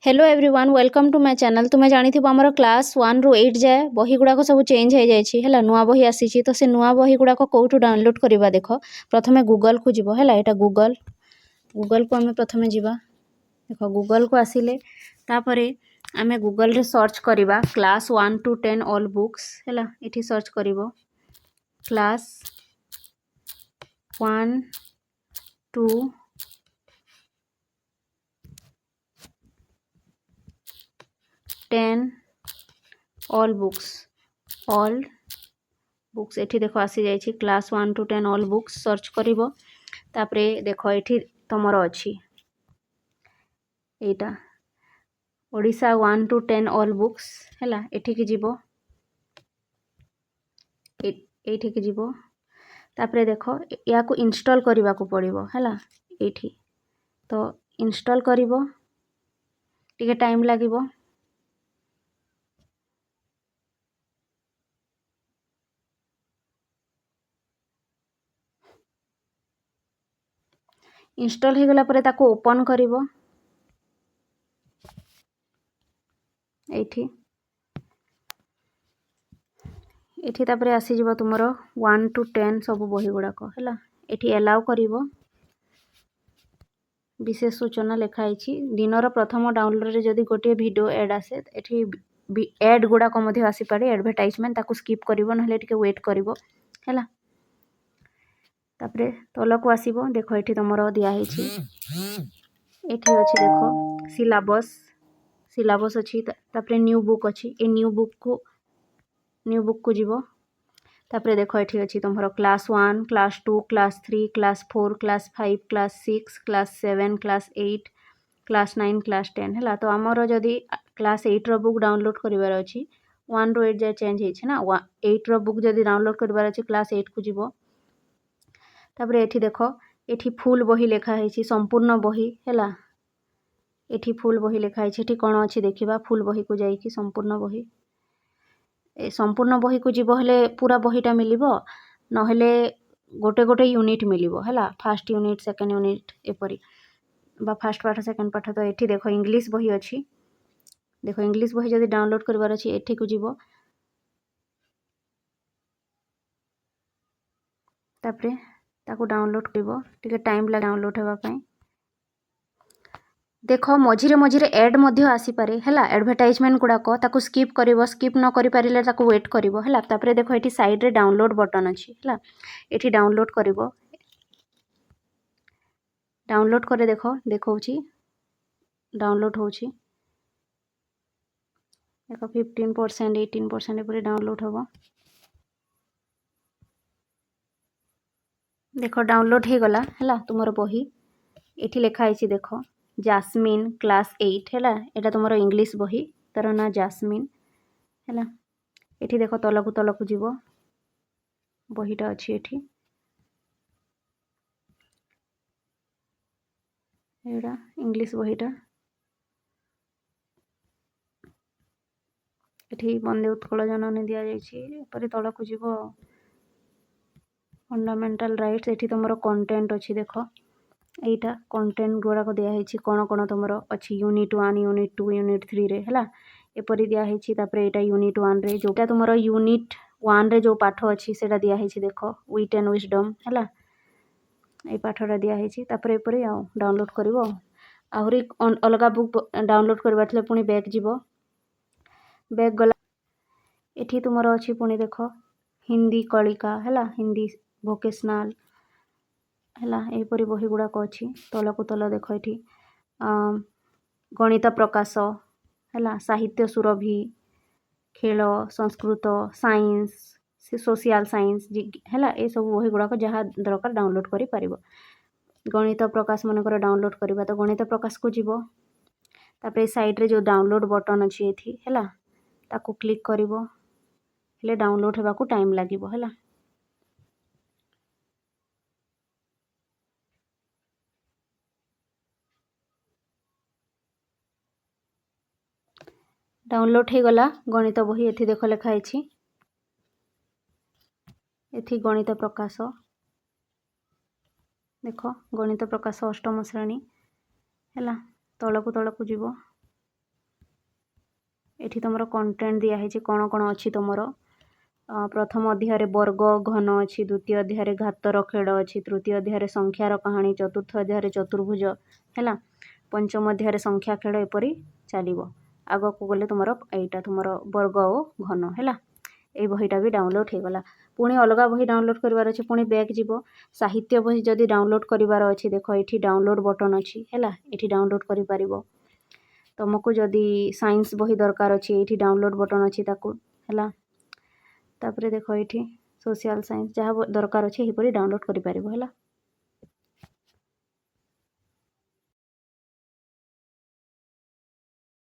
Hello everyone welcome to my channel. तुम्हें जानी थी आमर क्लास 1 ରୁ 8 जाए बही गुड़ाक सब चेंज हो जाए नुआ बही आसी तो से नुआ बही गुड़ाक कौटू डाउनलोड करवा देख प्रथम गूगल को जीव है यहाँ गूगल गूगल को आम प्रथम जावा देख गूगल को आसिले तापर आम गूगल रे सर्च करवा क्लास 1 to 10 ऑल बुक्स है ये सर्च कर क्लास 1 to 10 ऑल बुक्स एठी देखो आसी जाइए class 1 to 10 all books search करिवो तापरे देखो एठी तमर अछि एटा ओडिशा 1 to 10 ऑल बुक्स हैला एठी की जीवो एठी की जीवो तापरे देखो या को इंस्टॉल करबा को पड़िवो हैला एठी तो इंस्टॉल करिवो टिके टाइम लागिवो इंस्टॉल हो गला परे ताको ओपन करिवो एठी एठी तापरे आसी जीवो तुमरो 1 to 10 सब बही गुड़ाक है एठी एलाउ करिवो विशेष सूचना लिखाई दिनर प्रथम डाउनलोड रे जदि गोटे वीडियो एड आसे एठी एड गुड़ाक आसी पारे एडवर्टाइजमेंट ताको स्किप करिवो नहले टिके वेट करिवो हैला तापरे तल को आसीबो देखो एठी तमरो दिया हेछि एठी अछि देखो सिलेबस अछि तापरे न्यू बुक अछि ए न्यू बुक को जीवो तापरे देखो एठी अछि तमरो class 1 class 2 class 3 class 4 class 5 class 6 class 7 class 8 class 9 class 10 हैला तो आमर जदि क्लास 8 रो बुक डाउनलोड करिवार अछि 1 ରୁ 8 जाय चेंज हेछि ना 8 रो बुक जदि डाउनलोड करिवार अछि क्लास 8 को जीवो तापरे एठी देखो एठी फुल बही लेखा हेछि संपूर्ण बही हैला एठी फुल बही लेखा हेछि एठी कोन अछि देखिबा फुल बही को जाई कि संपूर्ण बही संपूर्ण बही को जीव हेले पूरा बहीटा मिलिबो नहेले गोटे गोटे यूनिट मिलिबो हैला फर्स्ट यूनिट सेकंड यूनिट एपरी बा फर्स्ट पाठ सेकंड पाठ तो एठी देखो इंग्लिश बही अछि देखो इंग्लिश बही जदि डाउनलोड करबार अछि एठी को जीवो तापरे ताको डाउनलोड करबो टिके टाइम ला डाउनलोड हेबा पई देखो मझिरे मझिरे एड मध्य आसी पारे हैला एडवर्टाइजमेंट गुड़ाक ताको स्किप करिवो स्किप न करि पारिले ताको वेट करिवो हैला तापरे देखो एठी साइड रे डाउनलोड बटन अछि हैला एठी डाउनलोड करिवो डाउनलोड करे देखो देखौछि डाउनलोड होछि देखो 15% 18% एपरे डाउनलोड होबो देखो डाउनलोड हो गला हैला तुमरो बही एठी लेखा आइछि देखो जास्मिन क्लास 8 हैला एटा तुमरो इंग्लिश बही तार ना जास्मिन हैला एठी देखो तलकु जीवो बहीटा अछि एठी एटा इंग्लिश बहीटा एठी बंदे उत्कल जननी दिया जाइछि परे तलकु जीवो फंडामेंटल राइट्स एठी तुमरो कंटेंट अछि देखो एटा कंटेंट गुड़ाक दिया हेछि कोन कोन तुमरो अछि यूनिट 1 यूनिट 2 यूनिट 3 रे हैला एपरि दिया हेछि तापरे एटा यूनिट 1 रे जोटा तुमरो यूनिट 1 रे जो पाठ अछि सेटा दिया हेछि देखो विट एंड विजडम हैला ए पाठरा दिया हेछि तापरे एपरि आ डाउनलोड करिवो आहुरी अलगा बुक डाउनलोड करबाथले पुनी बैक जीवो बैक गला एठी तुमरो अछि पुनी देखो हिंदी कलिका हैला हिंदी वोकेशनल हैला एपरि बही गुड़ाक अछि तलकु तल देखो एठी गणित प्रकाश हैला साहित्य सुरभि खेल संस्कृत साइंस सोशल साइंस हैला ए सब बही गुड़ाक जहाँ दरकार डाउनलोड करि परिबो गणित प्रकाश मनकर डाउनलोड करबा तो गणित प्रकाश को जीवो तापरे साइड रे जो डाउनलोड बटन अछि एठी हैला ताको क्लिक करिवो हेले डाउनलोड हेबा को टाइम लागिवो हैला डाउनलोड हो गला गणित बही एठी देखो लेखा हेछि एठी गणित प्रकाश देखो गणित प्रकाश अष्टम श्रेणी हैला तलकु जीवो ଏଠି ତୁମର କଣ୍ଟେଣ୍ଟ ଦିଆହେଇଛି କ'ଣ କ'ଣ ଅଛି ତୁମର। ପ୍ରଥମ ଅଧ୍ୟାୟରେ ବର୍ଗ ଘନ ଅଛି, ଦ୍ୱିତୀୟ ଅଧ୍ୟାୟରେ ଘାତର ଖେଳ ଅଛି, ତୃତୀୟ ଅଧ୍ୟାୟରେ ସଂଖ୍ୟାର କାହାଣୀ, ଚତୁର୍ଥ ଅଧ୍ୟାୟରେ ଚତୁର୍ଭୁଜ ହେଲା, ପଞ୍ଚମ ଅଧ୍ୟାୟରେ ସଂଖ୍ୟା ଖେଳ, ଏପରି ଚାଲିବ। ଆଗକୁ ଗଲେ ତୁମର ଏଇଟା ତୁମର ବର୍ଗ ଓ ଘନ ହେଲା। ଏଇ ବହିଟା ବି ଡାଉନଲୋଡ଼ ହେଇଗଲା। ପୁଣି ଅଲଗା ବହି ଡାଉନଲୋଡ଼ କରିବାର ଅଛି, ପୁଣି ବ୍ୟାକ୍ ଯିବ। ସାହିତ୍ୟ ବହି ଯଦି ଡାଉନଲୋଡ଼ କରିବାର ଅଛି, ଦେଖ ଏଠି ଡାଉନଲୋଡ଼ ବଟନ୍ ଅଛି ହେଲା, ଏଠି ଡାଉନଲୋଡ଼ କରିପାରିବ। ତୁମକୁ ଯଦି ସାଇନ୍ସ ବହି ଦରକାର ଅଛି, ଏଇଠି ଡାଉନଲୋଡ଼ ବଟନ୍ ଅଛି ତାକୁ ହେଲା। ତାପରେ ଦେଖ ଏଇଠି ସୋସିଆଲ ସାଇନ୍ସ ଯାହା ଦରକାର ଅଛି ଏହିପରି ଡାଉନଲୋଡ଼ କରିପାରିବ ହେଲା।